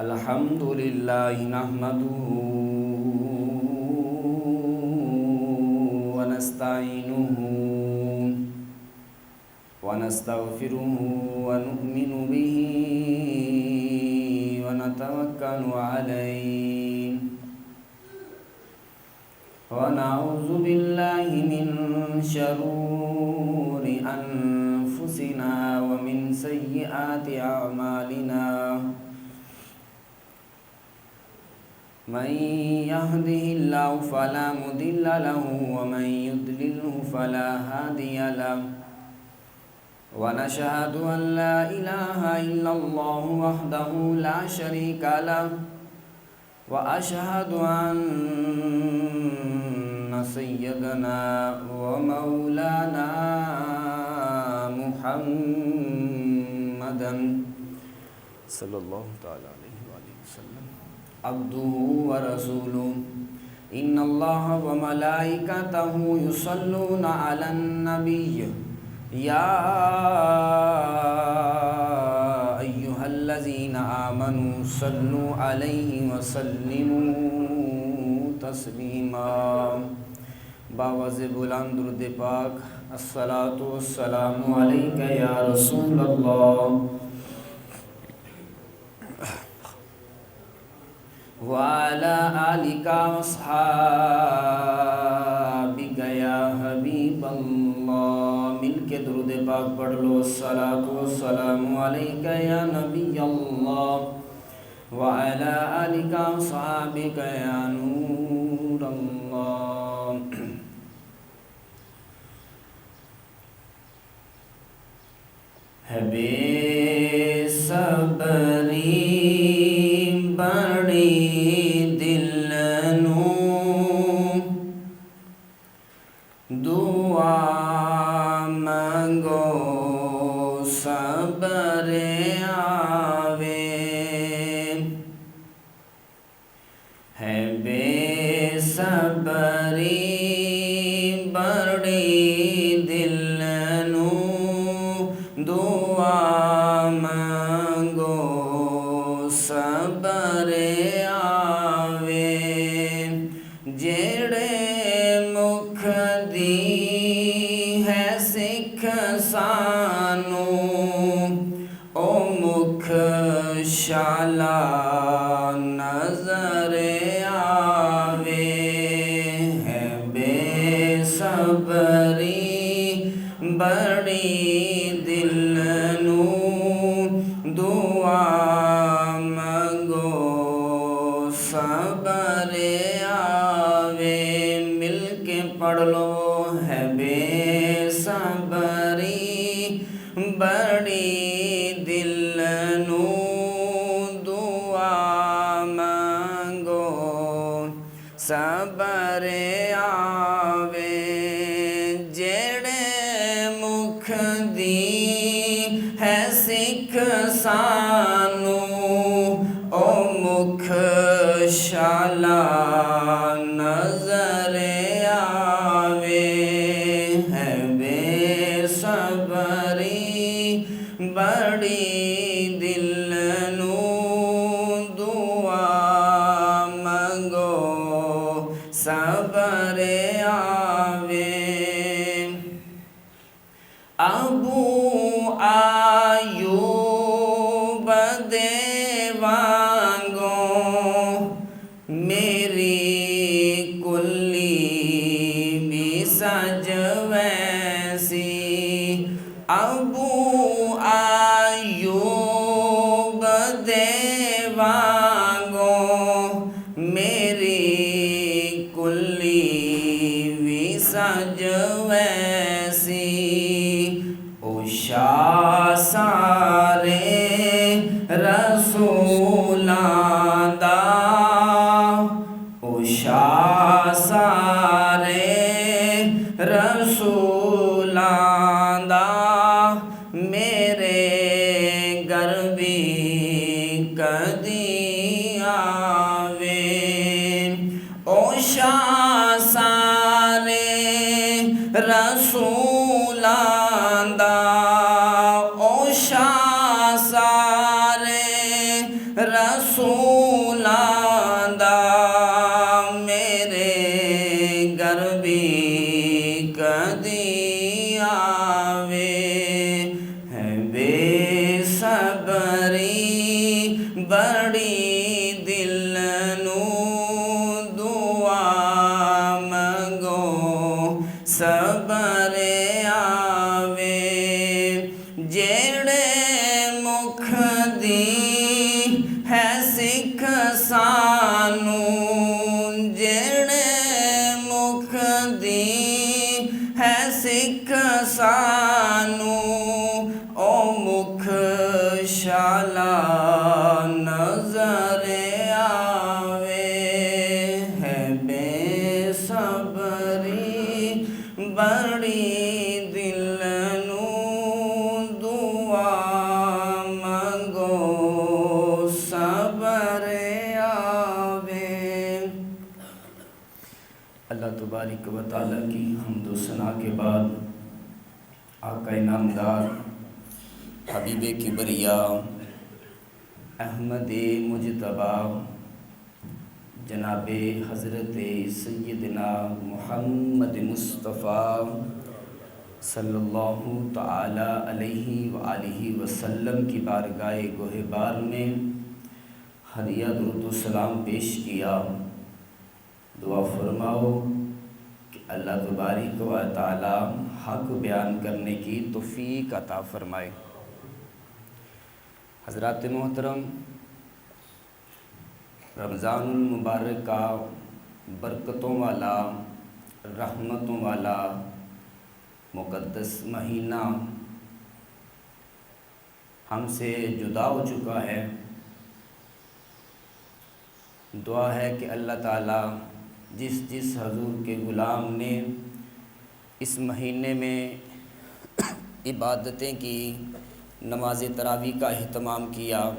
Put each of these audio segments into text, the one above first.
الحمد لله نحمده ونستعينه ونستغفره ونؤمن به ونتوكل عليه ونعوذ بالله من شرور أنفسنا ومن سيئات أعمالنا من يهده الله فلا مضل له ومن يضلله فلا هادي له ونشهد أن لا إله إلا الله وحده لا شريك له وأشهد أن سيدنا ومولانا محمدا صلى الله تعالى عليه وآله وسلم عبده ورسوله إن الله وملائكته يصلون على النبي يا أيها الذين آمنوا صلوا عليه وسلموا تسلیما باوز بلند درود پاک الصلاۃ والسلام علیک یا رسول اللہ وعلی آلک واصحابک یا حبیب اللہ مل کے درود پاک پڑھ لو الصلاۃ والسلام علیک یا نبی اللہ وعلی آلک واصحابک یا نور اللہ ہے بے صبری بڑی دل نو دعا منگو صبر آوے ہے بے صبری بڑی دل نو دعا منگو صبر آوے جیڑے مکھ دی ہے سکھ سانو او مکھ شالا نظر آوے ہے بے صبری بڑی دل نو دعا منگو صبر آوے مل کے پڑھ لو ہے بے صبری بڑی دل نو دعا منگو صبر آوے جیڑے مکھ دی ہے سکھ سانو او مکھ شالا نظر آوے ہے بے صبری بڑی دل نو دعا منگو صبر آوے ابو ایوب دے وانگو میری کلی بھی سج ویسی ابو ایوب دے وانگو میری کلی بھی سج ویسی شاہ سارے رسولاں دا شاہ سارے رسولاں دا میرے گھر بھی کدی آوے او شاہ سارے رسولاں دا او شاہ سارے رسولاں دا میرے گھر بھی کدی آوے ہے بے صبری بڑی دل نو دعا منگو صبر آوے جیڑے مکھ دی ہے سکھ سانو جیڑے مکھ دی ہے سکھ سانو او مکھ شالا نظر آوے ہے بے صبری بڑی دل نو دعا منگو صبر آوے۔ اللہ تبارک و تعالیٰ کی حمد و ثنا کے بعد آقا نامدار حبیب کبریا احمد مجتبی جناب حضرت سیدنا محمد مصطفیٰ صلی اللہ تعالی علیہ وآلہ وسلم کی بارگاہ گوہبار میں ہدیہ درود و سلام پیش کیا۔ دعا فرماؤ کہ اللہ تبارک و تعالی حق بیان کرنے کی توفیق عطا فرمائے۔ حضرات محترم، رمضان المبارک کا برکتوں والا رحمتوں والا مقدس مہینہ ہم سے جدا ہو چکا ہے۔ دعا ہے کہ اللہ تعالیٰ جس حضور کے غلام نے اس مہینے میں عبادتیں کی، نماز تراویح کا اہتمام کیا،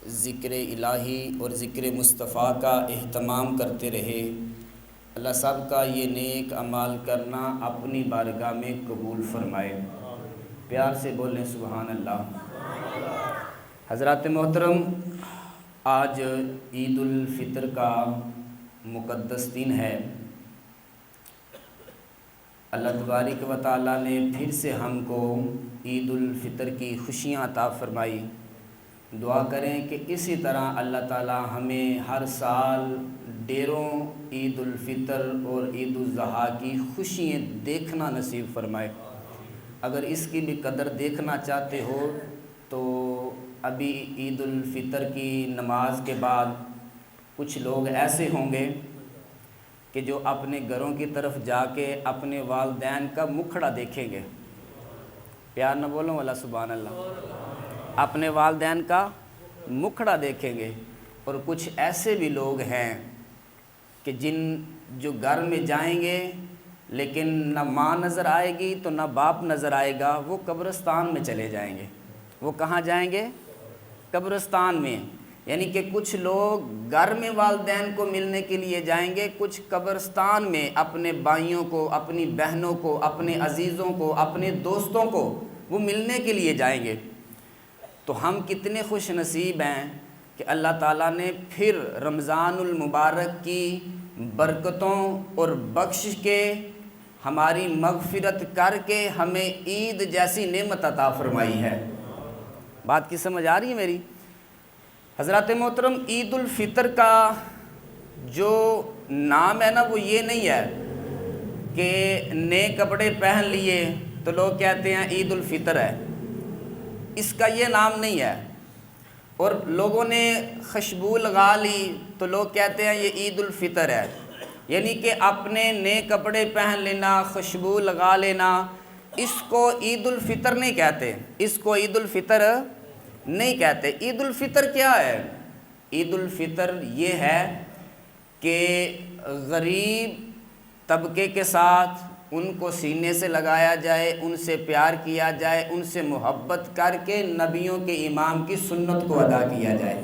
ذکر الہی اور ذکر مصطفیٰ کا اہتمام کرتے رہے، اللہ سب کا یہ نیک اعمال کرنا اپنی بارگاہ میں قبول فرمائے۔ پیار سے بولیں سبحان اللہ۔ حضرات محترم، آج عید الفطر کا مقدس دن ہے۔ اللہ تبارک و تعالیٰ نے پھر سے ہم کو عید الفطر کی خوشیاں عطا فرمائی۔ دعا کریں کہ اسی طرح اللہ تعالیٰ ہمیں ہر سال ڈیروں عید الفطر اور عید الاضحیٰ کی خوشیاں دیکھنا نصیب فرمائے۔ اگر اس کی بھی قدر دیکھنا چاہتے ہو تو ابھی عید الفطر کی نماز کے بعد کچھ لوگ ایسے ہوں گے کہ جو اپنے گھروں کی طرف جا کے اپنے والدین کا مکھڑا دیکھیں گے۔ پیار نہ بولوں والا سبحان اللہ۔ اپنے والدین کا مکھڑا دیکھیں گے۔ اور کچھ ایسے بھی لوگ ہیں کہ جو گھر میں جائیں گے لیکن نہ ماں نظر آئے گی تو نہ باپ نظر آئے گا، وہ قبرستان میں چلے جائیں گے۔ وہ کہاں جائیں گے؟ قبرستان میں۔ یعنی کہ کچھ لوگ گھر میں والدین کو ملنے کے لیے جائیں گے، کچھ قبرستان میں اپنے بھائیوں کو، اپنی بہنوں کو، اپنے عزیزوں کو، اپنے دوستوں کو وہ ملنے کے لیے جائیں گے۔ تو ہم کتنے خوش نصیب ہیں کہ اللہ تعالیٰ نے پھر رمضان المبارک کی برکتوں اور بخشش کے ہماری مغفرت کر کے ہمیں عید جیسی نعمت عطا فرمائی ہے۔ بات کی سمجھ آ رہی ہے میری؟ حضرات محترم، عید الفطر کا جو نام ہے نا وہ یہ نہیں ہے کہ نئے کپڑے پہن لیے تو لوگ کہتے ہیں عید الفطر ہے، اس کا یہ نام نہیں ہے۔ اور لوگوں نے خوشبو لگا لی تو لوگ کہتے ہیں یہ عید الفطر ہے۔ یعنی کہ اپنے نئے کپڑے پہن لینا، خوشبو لگا لینا، اس کو عید الفطر نہیں کہتے، اس کو عید الفطر نہیں کہتے۔ عید الفطر کیا ہے؟ عید الفطر یہ ہے کہ غریب طبقے کے ساتھ ان کو سینے سے لگایا جائے، ان سے پیار کیا جائے، ان سے محبت کر کے نبیوں کے امام کی سنت کو ادا کیا جائے۔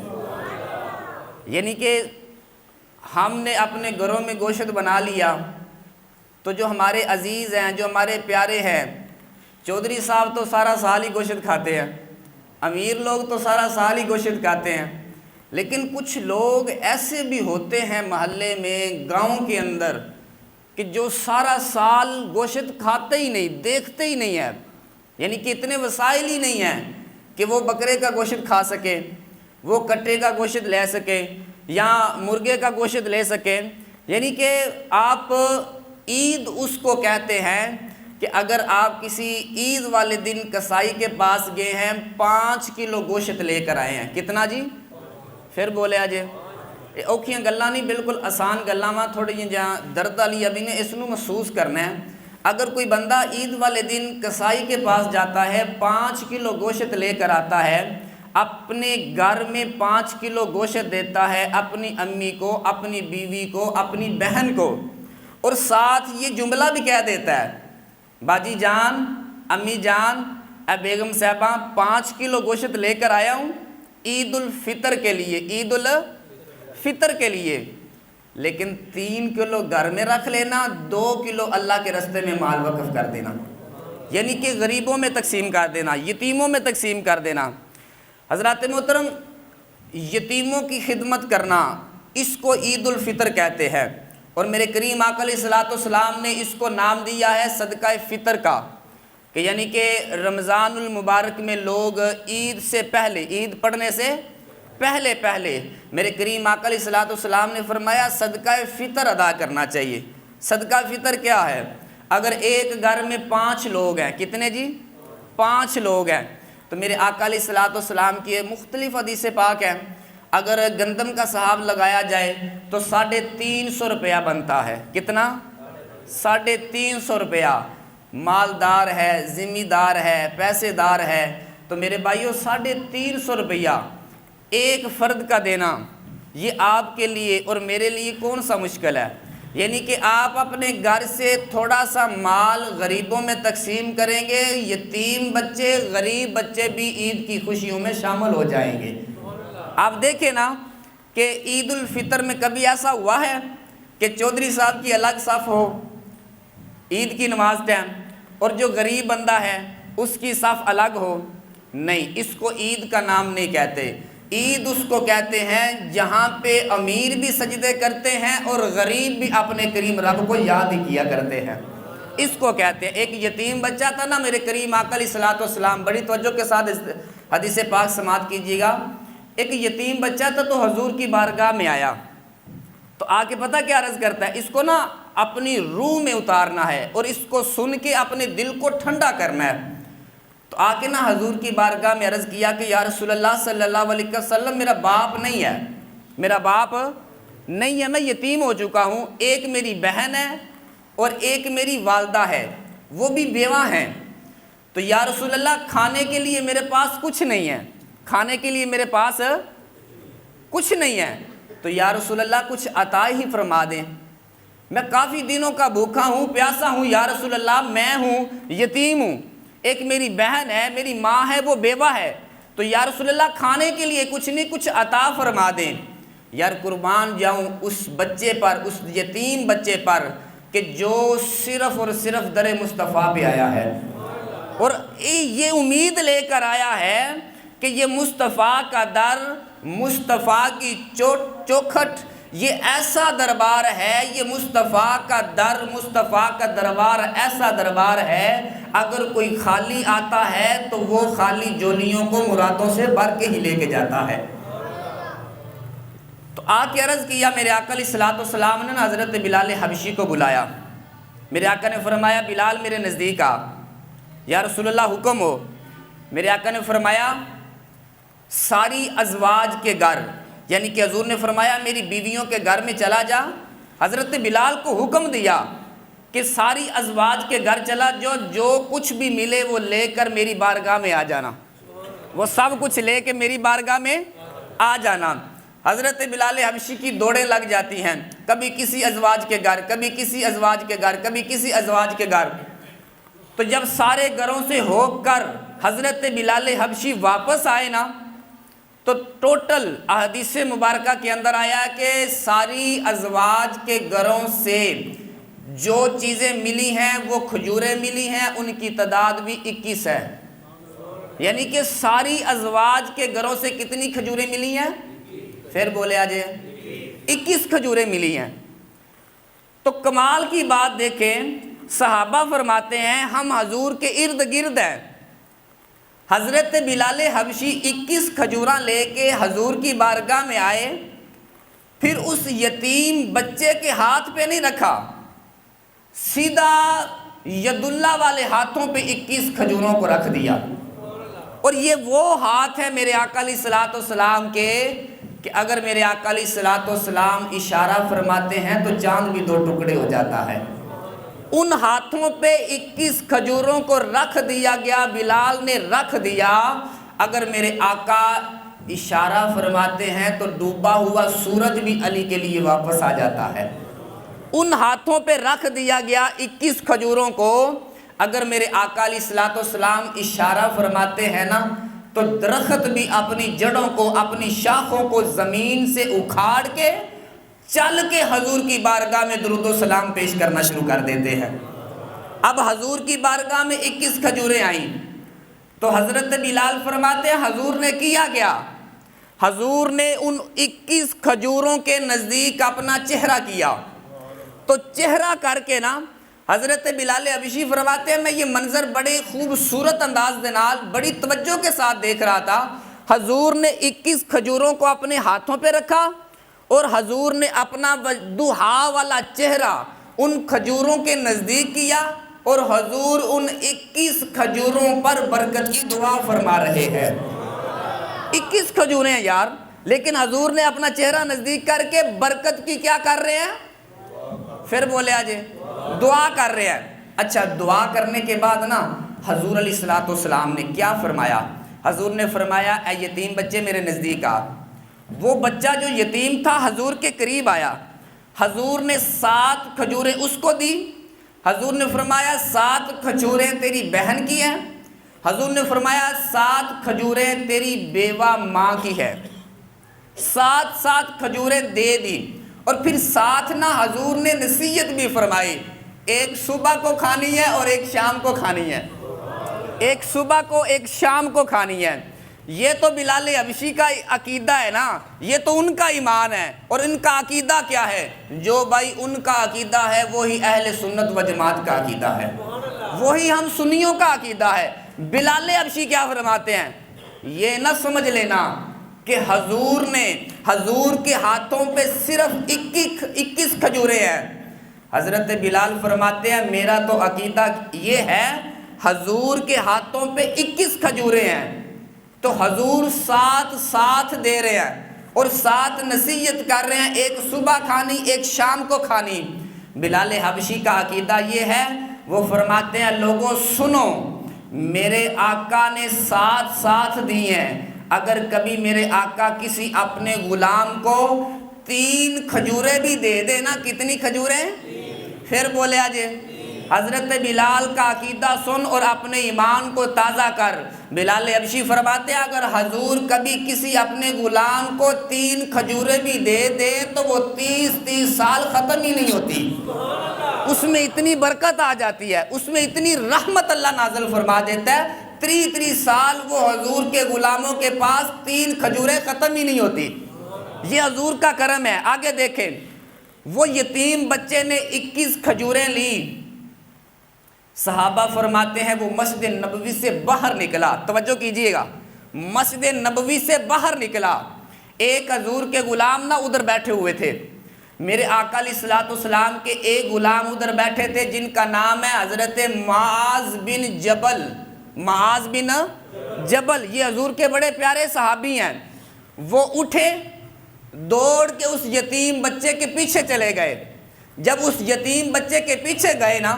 یعنی کہ ہم نے اپنے گھروں میں گوشت بنا لیا تو جو ہمارے عزیز ہیں، جو ہمارے پیارے ہیں، چودھری صاحب تو سارا سال ہی گوشت کھاتے ہیں، امیر لوگ تو سارا سال ہی گوشت کھاتے ہیں، لیکن کچھ لوگ ایسے بھی ہوتے ہیں محلے میں، گاؤں کے اندر، کہ جو سارا سال گوشت کھاتے ہی نہیں، دیکھتے ہی نہیں ہے، یعنی کہ اتنے وسائل ہی نہیں ہیں کہ وہ بکرے کا گوشت کھا سکے، وہ کٹے کا گوشت لے سکے یا مرغے کا گوشت لے سکے۔ یعنی کہ آپ عید اس کو کہتے ہیں کہ اگر آپ کسی عید والے دن کسائی کے پاس گئے ہیں، 5 کلو گوشت لے کر آئے ہیں، کتنا جی؟ پھر بولے آجے اوکھیاں گلاں نہیں، بالکل آسان گلاں وا، تھوڑی جہاں درد والی ابھی نے اس نو محسوس کرنا ہے۔ اگر کوئی بندہ عید والے دن کسائی کے پاس جاتا ہے، 5 کلو گوشت لے کر آتا ہے، اپنے گھر میں 5 کلو گوشت دیتا ہے اپنی امی کو، اپنی بیوی کو، اپنی بہن کو، اور ساتھ یہ جملہ بھی کہہ دیتا ہے، باجی جان، امی جان، اے بیگم صاحبہ، 5 کلو گوشت لے کر آیا ہوں عید الفطر کے لیے، عید الفطر کے لیے، لیکن 3 کلو گھر میں رکھ لینا، 2 کلو اللہ کے راستے میں مال وقف کر دینا، یعنی کہ غریبوں میں تقسیم کر دینا، یتیموں میں تقسیم کر دینا۔ حضرات محترم، یتیموں کی خدمت کرنا، اس کو عید الفطر کہتے ہیں، اور میرے کریم آقا علیہ الصلوۃ والسلام نے اس کو نام دیا ہے صدقہ فطر کا، کہ یعنی کہ رمضان المبارک میں لوگ عید سے پہلے، عید پڑھنے سے پہلے میرے کریم آقا علیہ الصلوۃ والسلام نے فرمایا صدقہ فطر ادا کرنا چاہیے۔ صدقہ فطر کیا ہے؟ اگر ایک گھر میں 5 لوگ ہیں، کتنے جی؟ 5 لوگ ہیں، تو میرے آقا علیہ الصلوۃ والسلام کی مختلف حدیث پاک ہیں، اگر گندم کا صحاب لگایا جائے تو 350 روپیہ بنتا ہے، کتنا؟ 350 روپیہ۔ مالدار ہے، ذمہ دار ہے، پیسے دار ہے، تو میرے بھائیو 350 روپیہ ایک فرد کا دینا، یہ آپ کے لیے اور میرے لیے کون سا مشکل ہے؟ یعنی کہ آپ اپنے گھر سے تھوڑا سا مال غریبوں میں تقسیم کریں گے، یتیم بچے، غریب بچے بھی عید کی خوشیوں میں شامل ہو جائیں گے۔ آپ دیکھیں نا کہ عید الفطر میں کبھی ایسا ہوا ہے کہ چودھری صاحب کی الگ صف ہو عید کی نماز ٹائم، اور جو غریب بندہ ہے اس کی صف الگ ہو؟ نہیں، اس کو عید کا نام نہیں کہتے۔ عید اس کو کہتے ہیں جہاں پہ امیر بھی سجدے کرتے ہیں اور غریب بھی اپنے کریم رب کو یاد ہی کیا کرتے ہیں، اس کو کہتے ہیں۔ ایک یتیم بچہ تھا نا، میرے کریم آقا علیہ الصلوۃ والسلام، بڑی توجہ کے ساتھ حدیث پاک سماعت کیجیے گا، ایک یتیم بچہ تھا تو حضور کی بارگاہ میں آیا، تو آ کے پتہ کیا عرض کرتا ہے؟ اس کو نا اپنی روح میں اتارنا ہے اور اس کو سن کے اپنے دل کو ٹھنڈا کرنا ہے۔ تو آ کے نا حضور کی بارگاہ میں عرض کیا کہ یا رسول اللہ صلی اللہ علیہ وسلم، میرا باپ نہیں ہے، میرا باپ نہیں ہے، میں یتیم ہو چکا ہوں، ایک میری بہن ہے اور ایک میری والدہ ہے، وہ بھی بیوہ ہیں، تو یا رسول اللہ کھانے کے لیے میرے پاس کچھ نہیں ہے، کھانے کے لیے میرے پاس کچھ نہیں ہے، تو یا رسول اللہ کچھ عطا ہی فرما دیں، میں کافی دنوں کا بھوکا ہوں، پیاسا ہوں، یا رسول اللہ میں ہوں، یتیم ہوں، ایک میری بہن ہے، میری ماں ہے، وہ بیوہ ہے، تو یا رسول اللہ کھانے کے لیے کچھ نہیں، کچھ عطا فرما دیں۔ یار قربان جاؤں اس بچے پر، اس یتیم بچے پر کہ جو صرف اور صرف در مصطفیٰ پہ آیا ہے، اور یہ امید لے کر آیا ہے کہ یہ مصطفیٰ کا در، مصطفیٰ کی چوکھٹ، یہ ایسا دربار ہے، یہ مصطفیٰ کا در، مصطفیٰ کا دربار ایسا دربار ہے، اگر کوئی خالی آتا ہے تو وہ خالی جولیوں کو مرادوں سے بھر کے ہی لے کے جاتا ہے۔ تو آ کے عرض کیا، میرے آقا علیہ الصلوۃ والسلام نے حضرت بلال حبشی کو بلایا، میرے آقا نے فرمایا بلال میرے نزدیک آ، یا رسول اللہ حکم ہو۔ میرے آقا نے فرمایا ساری ازواج کے گھر، یعنی کہ حضور نے فرمایا میری بیویوں کے گھر میں چلا جا، حضرت بلال کو حکم دیا کہ ساری ازواج کے گھر چلا جو کچھ بھی ملے وہ لے کر میری بارگاہ میں آ جانا، وہ سب کچھ لے کے میری بارگاہ میں آ جانا۔ حضرت بلال حبشی کی دوڑیں لگ جاتی ہیں، کبھی کسی ازواج کے گھر، کبھی کسی ازواج کے گھر، کبھی کسی ازواج کے گھر، تو جب سارے گھروں سے ہو کر حضرت بلال حبشی واپس آئے نا، تو ٹوٹل احادیث مبارکہ کے اندر آیا کہ ساری ازواج کے گھروں سے جو چیزیں ملی ہیں وہ کھجوریں ملی ہیں، ان کی تعداد بھی 21 ہے، یعنی کہ ساری ازواج کے گھروں سے کتنی کھجوریں ملی ہیں؟ پھر بولے آج 21 کھجوریں ملی ہیں۔ تو کمال کی بات دیکھیں، صحابہ فرماتے ہیں ہم حضور کے ارد گرد ہیں، حضرت بلال حبشی 21 کھجوراں لے کے حضور کی بارگاہ میں آئے، پھر اس یتیم بچے کے ہاتھ پہ نہیں رکھا، سیدھا ید اللہ والے ہاتھوں پہ 21 کھجوروں کو رکھ دیا۔ اور یہ وہ ہاتھ ہے میرے آقا علیہ الصلوۃ والسلام کے کہ اگر میرے آقا علیہ الصلوۃ والسلام اشارہ فرماتے ہیں تو چاند بھی 2 ٹکڑے ہو جاتا ہے۔ ان ہاتھوں پہ 21 کھجوروں کو رکھ دیا گیا، بلال نے رکھ دیا۔ اگر میرے آقا اشارہ فرماتے ہیں تو ڈوبا ہوا سورج بھی علی کے لیے واپس آ جاتا ہے۔ ان ہاتھوں پہ رکھ دیا گیا 21 کھجوروں کو۔ اگر میرے آقا علیہ الصلوۃ والسلام اشارہ فرماتے ہیں نا تو درخت بھی اپنی جڑوں کو، اپنی شاخوں کو زمین سے اکھاڑ کے چل کے حضور کی بارگاہ میں درود و سلام پیش کرنا شروع کر دیتے ہیں۔ اب حضور کی بارگاہ میں 21 کھجوریں آئیں تو حضرت بلال فرماتے ہیں حضور نے کیا کیا؟ حضور نے ان 21 کھجوروں کے نزدیک اپنا چہرہ کیا۔ تو چہرہ کر کے نا حضرت بلال حبشی فرماتے ہیں میں یہ منظر بڑے خوبصورت انداز دے نال بڑی توجہ کے ساتھ دیکھ رہا تھا۔ حضور نے 21 کھجوروں کو اپنے ہاتھوں پہ رکھا اور حضور نے اپنا دعا والا چہرہ ان کھجوروں کے نزدیک کیا اور حضور ان 21 کھجوروں پر برکت کی دعا فرما رہے ہیں۔ 21 کھجوریں ہیں یار، لیکن حضور نے اپنا چہرہ نزدیک کر کے برکت کی کیا کر رہے ہیں؟ پھر بولے آجے دعا کر رہے ہیں۔ اچھا، دعا کرنے کے بعد نا حضور علیہ الصلوۃ والسلام نے کیا فرمایا؟ حضور نے فرمایا اے یتیم بچے میرے نزدیک آ۔ وہ بچہ جو یتیم تھا حضور کے قریب آیا، حضور نے 7 کھجوریں اس کو دی۔ حضور نے فرمایا 7 کھجوریں تیری بہن کی ہیں۔ حضور نے فرمایا 7 کھجوریں تیری بیوہ ماں کی ہے۔ 7 کھجوریں دے دی، اور پھر ساتھ نہ حضور نے نصیحت بھی فرمائی، ایک صبح کو کھانی ہے اور ایک شام کو کھانی ہے، ایک صبح کو ایک شام کو کھانی ہے۔ یہ تو بلال حبشی کا عقیدہ ہے نا، یہ تو ان کا ایمان ہے۔ اور ان کا عقیدہ کیا ہے؟ جو بھائی ان کا عقیدہ ہے وہی اہل سنت و جماعت کا عقیدہ ہے، وہی ہم سنیوں کا عقیدہ ہے۔ بلال حبشی کیا فرماتے ہیں؟ یہ نہ سمجھ لینا کہ حضور نے حضور کے ہاتھوں پہ صرف 21 کھجوریں ہیں۔ حضرت بلال فرماتے ہیں میرا تو عقیدہ یہ ہے حضور کے ہاتھوں پہ 21 کھجوریں ہیں تو حضور 7 دے رہے ہیں اور 7 نصیحت کر رہے ہیں، ایک صبح کھانی ایک شام کو کھانی۔ بلال حبشی کا عقیدہ یہ ہے، وہ فرماتے ہیں لوگوں سنو، میرے آقا نے 7 دی ہیں، اگر کبھی میرے آقا کسی اپنے غلام کو 3 کھجوریں بھی دے دے نا، کتنی کھجوریں؟ پھر بولے آجے حضرت بلال کا عقیدہ سن اور اپنے ایمان کو تازہ کر۔ بلال حبشی فرماتے ہیں اگر حضور کبھی کسی اپنے غلام کو 3 کھجوریں بھی دے دے تو وہ 30 سال ختم ہی نہیں ہوتی، اس میں اتنی برکت آ جاتی ہے، اس میں اتنی رحمت اللہ نازل فرما دیتا ہے، 30 سال وہ حضور کے غلاموں کے پاس 3 کھجوریں ختم ہی نہیں ہوتی۔ یہ حضور کا کرم ہے۔ آگے دیکھیں، وہ یتیم بچے نے 21 کھجوریں لی، صحابہ فرماتے ہیں وہ مسجد نبوی سے باہر نکلا، توجہ کیجئے گا، مسجد نبوی سے باہر نکلا، ایک حضور کے غلام نہ ادھر بیٹھے ہوئے تھے، میرے آقا علیہ الصلوۃ والسلام کے ایک غلام ادھر بیٹھے تھے جن کا نام ہے حضرت معاذ بن جبل۔ معاذ بن جبل یہ حضور کے بڑے پیارے صحابی ہیں۔ وہ اٹھے، دوڑ کے اس یتیم بچے کے پیچھے چلے گئے۔ جب اس یتیم بچے کے پیچھے گئے نا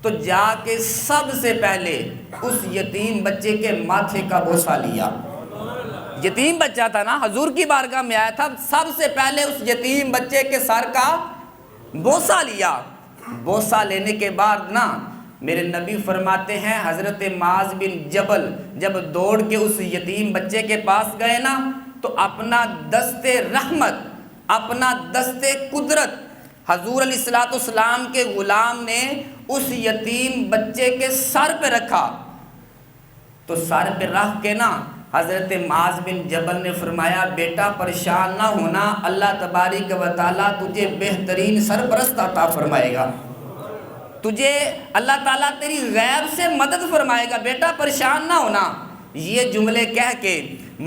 تو جا کے سب سے پہلے اس یتیم بچے کے ماتھے کا بوسہ لیا۔ یتیم بچہ تھا نا، حضور کی بارگاہ میں آیا تھا، سب سے پہلے اس یتیم بچے کے سر کا بوسہ لیا۔ بوسہ لینے کے بعد نا میرے نبی فرماتے ہیں حضرت معاذ بن جبل جب دوڑ کے اس یتیم بچے کے پاس گئے نا تو اپنا دست رحمت، اپنا دست قدرت حضور علیہ الصلوۃ والسلام کے غلام نے اس یتیم بچے کے سر پہ رکھا، تو سر پہ رکھ کے نا حضرت معاذ بن جبل نے فرمایا بیٹا پریشان نہ ہونا، اللہ تبارک و تعالیٰ تجھے بہترین سرپرست عطا فرمائے گا، تجھے اللہ تعالیٰ تیری غیب سے مدد فرمائے گا، بیٹا پریشان نہ ہونا۔ یہ جملے کہہ کے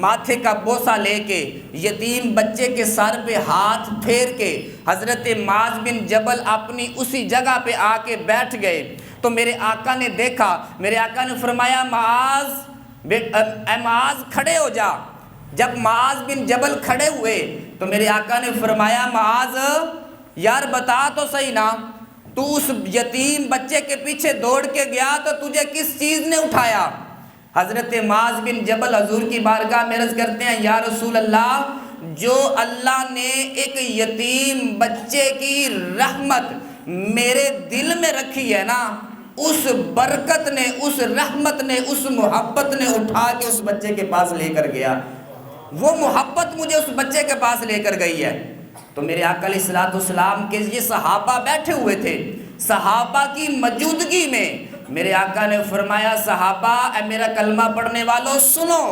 ماتھے کا بوسہ لے کے یتیم بچے کے سر پہ ہاتھ پھیر کے حضرت معاذ بن جبل اپنی اسی جگہ پہ آ کے بیٹھ گئے۔ تو میرے آقا نے دیکھا، میرے آقا نے فرمایا اے معاذ کھڑے ہو جا۔ جب معاذ بن جبل کھڑے ہوئے تو میرے آقا نے فرمایا معاذ یار بتا تو صحیح نا، تو اس یتیم بچے کے پیچھے دوڑ کے گیا تو تجھے کس چیز نے اٹھایا؟ حضرت معاذ بن جبل حضور کی بارگاہ میں عرض کرتے ہیں یا رسول اللہ، جو اللہ نے ایک یتیم بچے کی رحمت میرے دل میں رکھی ہے نا، اس برکت نے، اس رحمت نے، اس محبت نے اٹھا کے اس بچے کے پاس لے کر گیا، وہ محبت مجھے اس بچے کے پاس لے کر گئی ہے۔ تو میرے آقا علیہ الصلوۃ والسلام کے یہ صحابہ بیٹھے ہوئے تھے، صحابہ کی موجودگی میں میرے آقا نے فرمایا صحابہ اے میرا کلمہ پڑھنے والوں سنو،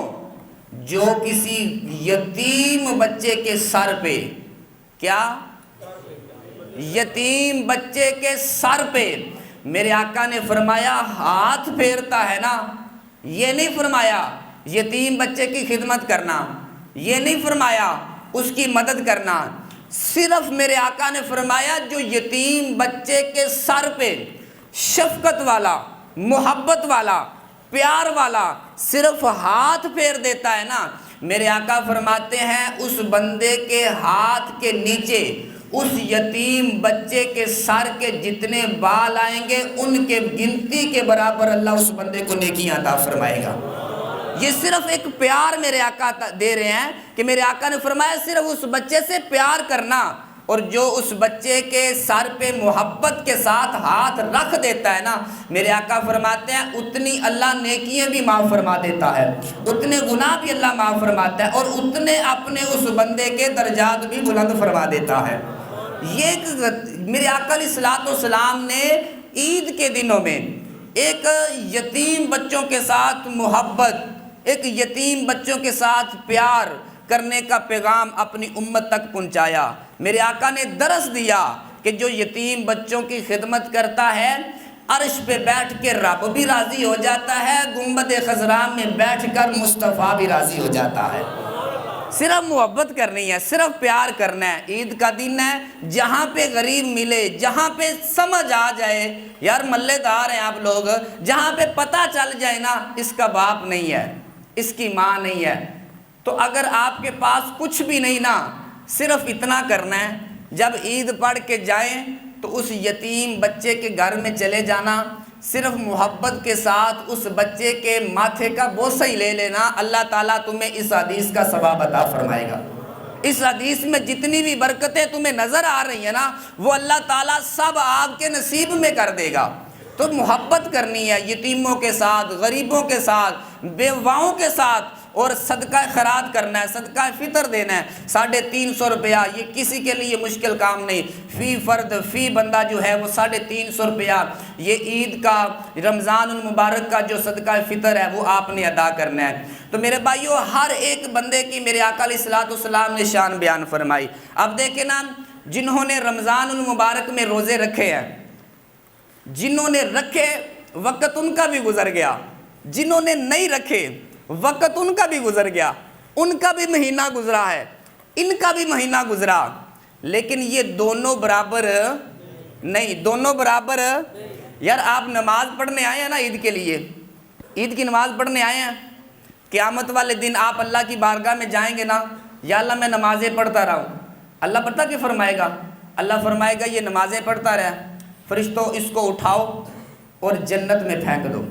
جو کسی یتیم بچے کے سر پہ، کیا یتیم بچے کے سر پہ میرے آقا نے فرمایا ہاتھ پھیرتا ہے نا، یہ نہیں فرمایا یتیم بچے کی خدمت کرنا، یہ نہیں فرمایا اس کی مدد کرنا، صرف میرے آقا نے فرمایا جو یتیم بچے کے سر پہ شفقت والا، محبت والا، پیار والا صرف ہاتھ پھیر دیتا ہے نا، میرے آقا فرماتے ہیں اس بندے کے ہاتھ کے نیچے اس یتیم بچے کے سر کے جتنے بال آئیں گے ان کے گنتی کے برابر اللہ اس بندے کو نیکیاں عطا فرمائے گا۔ یہ صرف ایک پیار میرے آقا دے رہے ہیں کہ میرے آقا نے فرمایا صرف اس بچے سے پیار کرنا، اور جو اس بچے کے سر پہ محبت کے ساتھ ہاتھ رکھ دیتا ہے نا، میرے آقا فرماتے ہیں اتنی اللہ نیکیاں بھی معاف فرما دیتا ہے، اتنے گناہ بھی اللہ معاف فرماتا ہے، اور اتنے اپنے اس بندے کے درجات بھی بلند فرما دیتا ہے۔ یہ میرے آقا علیہ الصلوۃ والسلام نے عید کے دنوں میں ایک یتیم بچوں کے ساتھ محبت، ایک یتیم بچوں کے ساتھ پیار کرنے کا پیغام اپنی امت تک پہنچایا۔ میرے آقا نے درس دیا کہ جو یتیم بچوں کی خدمت کرتا ہے عرش پہ بیٹھ کے رب بھی راضی ہو جاتا ہے، گنبد خضراء میں بیٹھ کر مصطفیٰ بھی راضی ہو جاتا ہے۔ صرف محبت کرنی ہے، صرف پیار کرنا ہے۔ عید کا دن ہے، جہاں پہ غریب ملے، جہاں پہ سمجھ آ جائے یار ملے دار ہیں آپ لوگ، جہاں پہ پتہ چل جائے نا اس کا باپ نہیں ہے، اس کی ماں نہیں ہے، تو اگر آپ کے پاس کچھ بھی نہیں نا، صرف اتنا کرنا ہے جب عید پڑھ کے جائیں تو اس یتیم بچے کے گھر میں چلے جانا، صرف محبت کے ساتھ اس بچے کے ماتھے کا بوسہ ہی لے لینا، اللہ تعالیٰ تمہیں اس حدیث کا ثواب عطا فرمائے گا۔ اس حدیث میں جتنی بھی برکتیں تمہیں نظر آ رہی ہیں نا، وہ اللہ تعالیٰ سب آپ کے نصیب میں کر دے گا۔ تو محبت کرنی ہے یتیموں کے ساتھ، غریبوں کے ساتھ، بیواؤں کے ساتھ، اور صدقہ خیرات کرنا ہے، صدقہ فطر دینا ہے۔ 350 روپیہ، یہ کسی کے لیے مشکل کام نہیں، فی فرد فی بندہ جو ہے وہ 350 روپیہ یہ عید کا، رمضان المبارک کا جو صدقہ فطر ہے وہ آپ نے ادا کرنا ہے۔ تو میرے بھائیو ہر ایک بندے کی میرے آقا علیہ الصلوۃ والسلام نے شان بیان فرمائی۔ اب دیکھیں نا، جنہوں نے رمضان المبارک میں روزے رکھے ہیں، جنہوں نے رکھے وقت ان کا بھی گزر گیا، جنہوں نے نہیں رکھے وقت ان کا بھی گزر گیا، ان کا بھی مہینہ گزرا ہے، ان کا بھی مہینہ گزرا، لیکن یہ دونوں برابر نہیں، دونوں برابر۔ یار آپ نماز پڑھنے آئے ہیں نا عید کے لیے، عید کی نماز پڑھنے آئے ہیں، قیامت والے دن آپ اللہ کی بارگاہ میں جائیں گے نا، یا اللہ میں نمازیں پڑھتا رہا ہوں، اللہ پتہ کیا فرمائے گا؟ اللہ فرمائے گا یہ نمازیں پڑھتا رہا، فرشتوں اس کو اٹھاؤ اور جنت میں پھینک دو،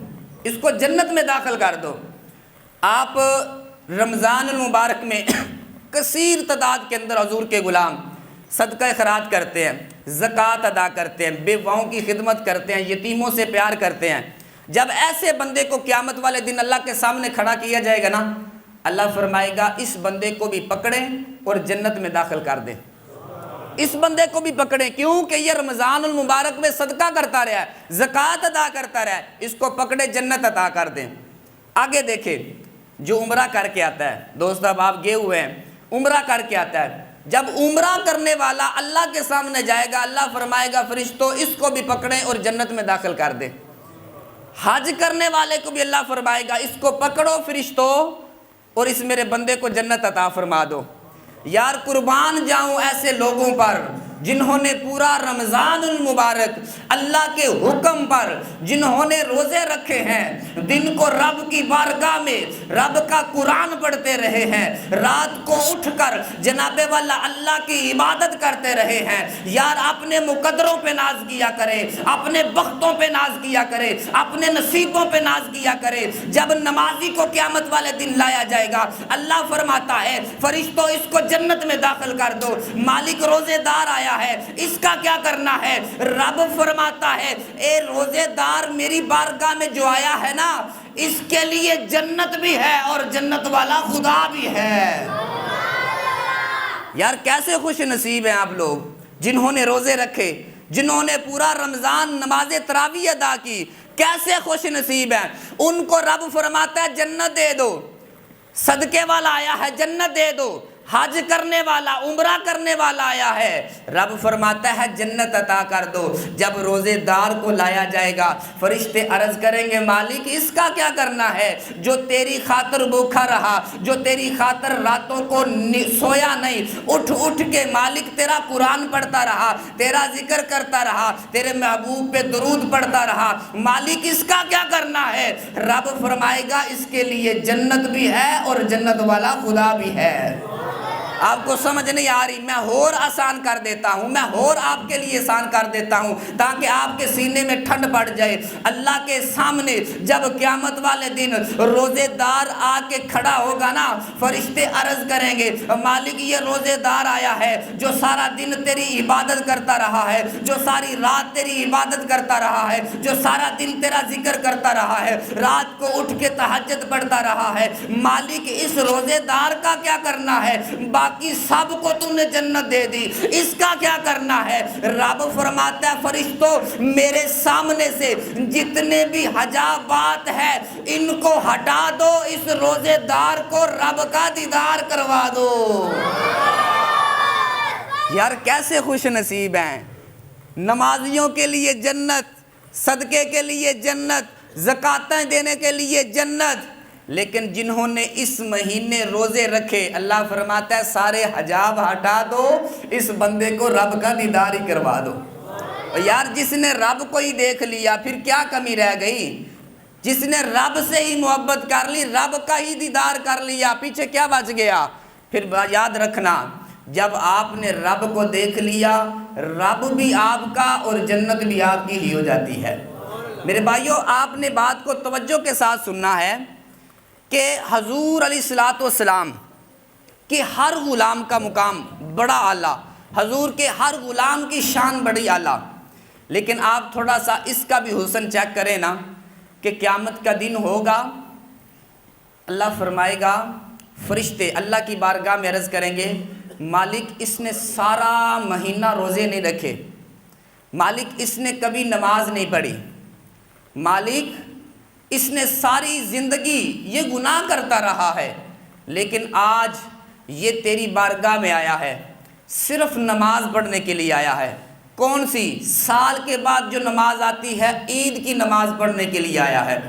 اس کو جنت میں داخل کر دو۔ آپ رمضان المبارک میں کثیر تعداد کے اندر حضور کے غلام صدقہ خیرات کرتے ہیں، زکوٰۃ ادا کرتے ہیں، بیواؤں کی خدمت کرتے ہیں، یتیموں سے پیار کرتے ہیں۔ جب ایسے بندے کو قیامت والے دن اللہ کے سامنے کھڑا کیا جائے گا نا، اللہ فرمائے گا اس بندے کو بھی پکڑیں اور جنت میں داخل کر دیں، اس بندے کو بھی پکڑیں، کیونکہ یہ رمضان المبارک میں صدقہ کرتا رہا ہے، زکوٰۃ ادا کرتا رہا ہے، اس کو پکڑے جنت عطا کر دیں۔ آگے دیکھیں، جو عمرہ کر کے آتا ہے، دوست اب آپ گئے ہوئے ہیں، عمرہ کر کے آتا ہے، جب عمرہ کرنے والا اللہ کے سامنے جائے گا، اللہ فرمائے گا فرشتوں اس کو بھی پکڑیں اور جنت میں داخل کر دیں۔ حج کرنے والے کو بھی اللہ فرمائے گا اس کو پکڑو فرشتوں اور اس میرے بندے کو جنت عطا فرما دو۔ یار قربان جاؤں ایسے لوگوں پر جنہوں نے پورا رمضان المبارک اللہ کے حکم پر جنہوں نے روزے رکھے ہیں، دن کو رب کی بارگاہ میں رب کا قرآن پڑھتے رہے ہیں، رات کو اٹھ کر جناب والا اللہ کی عبادت کرتے رہے ہیں۔ یار اپنے مقدروں پہ ناز کیا کرے، اپنے بختوں پہ ناز کیا کرے، اپنے نصیبوں پہ ناز کیا کرے۔ جب نمازی کو قیامت والے دن لایا جائے گا، اللہ فرماتا ہے فرشتوں اس کو جنت میں داخل کر دو۔ مالک روزے دار آیا ہے، اس کا کیا کرنا ہے؟ رب فرماتا ہے اے روزے دار میری بارگاہ میں جو آیا ہے نا، اس کے لیے جنت بھی ہے اور جنت والا خدا بھی ہے۔ یار کیسے خوش نصیب ہیں آپ لوگ جنہوں نے روزے رکھے، جنہوں نے پورا رمضان نماز تراویح ادا کی، کیسے خوش نصیب ہیں۔ ان کو رب فرماتا ہے جنت دے دو۔ صدقے والا آیا ہے جنت دے دو، حج کرنے والا عمرہ کرنے والا آیا ہے، رب فرماتا ہے جنت عطا کر دو۔ جب روزے دار کو لایا جائے گا، فرشتے عرض کریں گے مالک اس کا کیا کرنا ہے؟ جو تیری خاطر بھوکا رہا، جو تیری خاطر راتوں کو سویا نہیں، اٹھ اٹھ کے مالک تیرا قرآن پڑھتا رہا، تیرا ذکر کرتا رہا، تیرے محبوب پہ درود پڑھتا رہا، مالک اس کا کیا کرنا ہے؟ رب فرمائے گا اس کے لیے جنت بھی ہے اور جنت والا خدا بھی ہے۔ آپ کو سمجھ نہیں آ رہی؟ میں اور آسان کر دیتا ہوں، میں اور آپ کے لیے آسان کر دیتا ہوں تاکہ آپ کے سینے میں ٹھنڈ پڑ جائے۔ اللہ کے سامنے جب قیامت والے دن روزے دار آ کے کھڑا ہوگا نا، فرشتے عرض کریں گے مالک یہ روزے دار آیا ہے جو سارا دن تیری عبادت کرتا رہا ہے، جو ساری رات تیری عبادت کرتا رہا ہے، جو سارا دن تیرا ذکر کرتا رہا ہے، رات کو اٹھ کے تہجد پڑھتا رہا ہے، مالک اس روزے دار کا کیا کرنا ہے؟ باقی سب کو تم نے جنت دے دی، اس کا کیا کرنا ہے؟ رب فرماتا ہے فرشتوں میرے سامنے سے جتنے بھی حجابات ہیں ان کو ہٹا دو، اس روزے دار کو رب کا دیدار کروا دو۔ یار کیسے خوش نصیب ہیں۔ نمازیوں کے لیے جنت، صدقے کے لیے جنت، زکاتیں دینے کے لیے جنت، لیکن جنہوں نے اس مہینے روزے رکھے اللہ فرماتا ہے سارے حجاب ہٹا دو، اس بندے کو رب کا دیدار ہی کروا دو۔ یار جس نے رب کو ہی دیکھ لیا پھر کیا کمی رہ گئی؟ جس نے رب سے ہی محبت کر لی، رب کا ہی دیدار کر لیا، پیچھے کیا بچ گیا؟ پھر یاد رکھنا جب آپ نے رب کو دیکھ لیا، رب بھی آپ کا اور جنت بھی آپ کی ہی ہو جاتی ہے۔ میرے بھائیوں آپ نے بات کو توجہ کے ساتھ سننا ہے کہ حضور علیہ الصلوۃ والسلام کہ ہر غلام کا مقام بڑا اعلیٰ، حضور کے ہر غلام کی شان بڑی اعلیٰ، لیکن آپ تھوڑا سا اس کا بھی حسن چیک کریں نا کہ قیامت کا دن ہوگا، اللہ فرمائے گا فرشتے اللہ کی بارگاہ میں عرض کریں گے مالک اس نے سارا مہینہ روزے نہیں رکھے، مالک اس نے کبھی نماز نہیں پڑھی، مالک اس نے ساری زندگی یہ گناہ کرتا رہا ہے، لیکن آج یہ تیری بارگاہ میں آیا ہے، صرف نماز پڑھنے کے لیے آیا ہے۔ کون سی؟ سال کے بعد جو نماز آتی ہے عید کی نماز پڑھنے کے لیے آیا ہے۔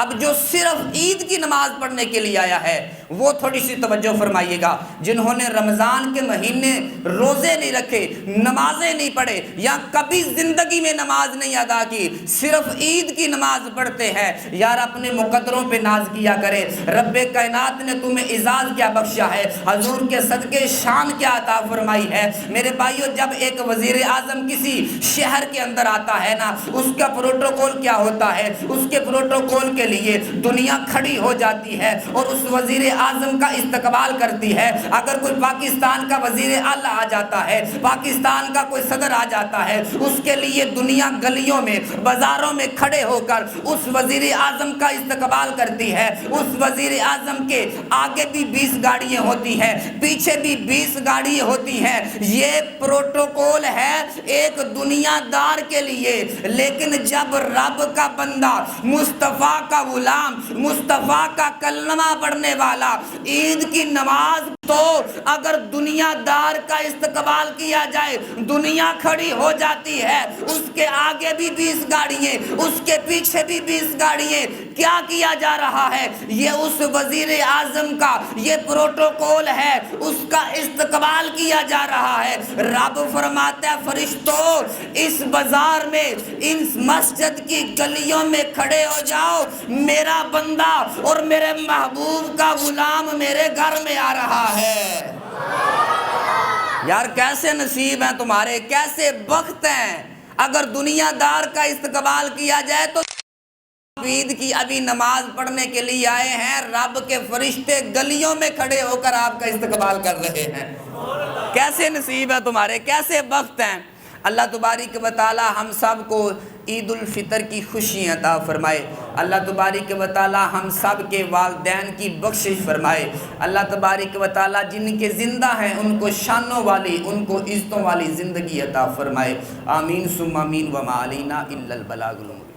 اب جو صرف عید کی نماز پڑھنے کے لیے آیا ہے وہ تھوڑی سی توجہ فرمائیے گا، جنہوں نے رمضان کے مہینے روزے نہیں رکھے، نمازیں نہیں پڑھے یا کبھی زندگی میں نماز نہیں ادا کی، صرف عید کی نماز پڑھتے ہیں، یار اپنے مقدروں پہ ناز کیا کرے۔ رب کائنات نے تمہیں اعزاز کیا بخشا ہے، حضور کے صدقے شان کیا عطا فرمائی ہے۔ میرے بھائیوں جب ایک وزیر اعظم کسی شہر کے اندر آتا ہے نا، اس کا پروٹوکول کیا ہوتا ہے؟ اس کے پروٹوکول کے لیے دنیا کھڑی ہو جاتی ہے اور اس وزیر اعظم کا استقبال کرتی ہے۔ اگر کوئی پاکستان کا وزیر اعلیٰ آ جاتا ہے، پاکستان کا کوئی صدر آ جاتا ہے، اس کے لیے دنیا گلیوں میں بازاروں میں کھڑے ہو کر اس وزیر اعظم کا استقبال کرتی ہے۔ اس وزیر اعظم کے آگے بھی 20 گاڑیاں ہوتی ہیں، پیچھے بھی 20 گاڑیاں ہوتی ہیں۔ یہ پروٹوکول ہے ایک دنیا دار کے لیے، لیکن جب رب کا بندہ، مصطفیٰ کا غلام، مصطفیٰ کا کلمہ پڑھنے والا عید کی نماز، تو اگر دنیا دار کا استقبال کیا جائے دنیا کھڑی ہو جاتی ہے۔ اس کے آگے بھی 20 گاڑیاں، اس کے پیچھے بھی 20 گاڑیاں۔ کیا کیا جا رہا ہے؟ یہ اس وزیر اعظم کا یہ پروٹوکول ہے، اس کا استقبال کیا جا رہا ہے۔ رب فرماتا ہے فرشتوں اس بازار میں، اس مسجد کی گلیوں میں کھڑے ہو جاؤ، میرا بندہ اور میرے محبوب کا غلام میرے گھر میں آ رہا ہے۔ یار کیسے نصیب ہیں تمہارے، کیسے بخت ہیں۔ اگر دنیا دار کا استقبال کیا جائے تو عید کی ابھی نماز پڑھنے کے لیے آئے ہیں، رب کے فرشتے گلیوں میں کھڑے ہو کر آپ کا استقبال کر رہے ہیں۔ کیسے نصیب ہے تمہارے، کیسے بخت ہیں۔ اللہ تبارک و تعالی ہم سب کو عید الفطر کی خوشی عطا فرمائے۔ اللہ تبارک و تعالی ہم سب کے والدین کی بخشش فرمائے۔ اللہ تبارک و تعالی جن کے زندہ ہیں ان کو شانوں والی، ان کو عزتوں والی زندگی عطا فرمائے۔ آمین ثم آمین وما علینا الا البلاغ المبین۔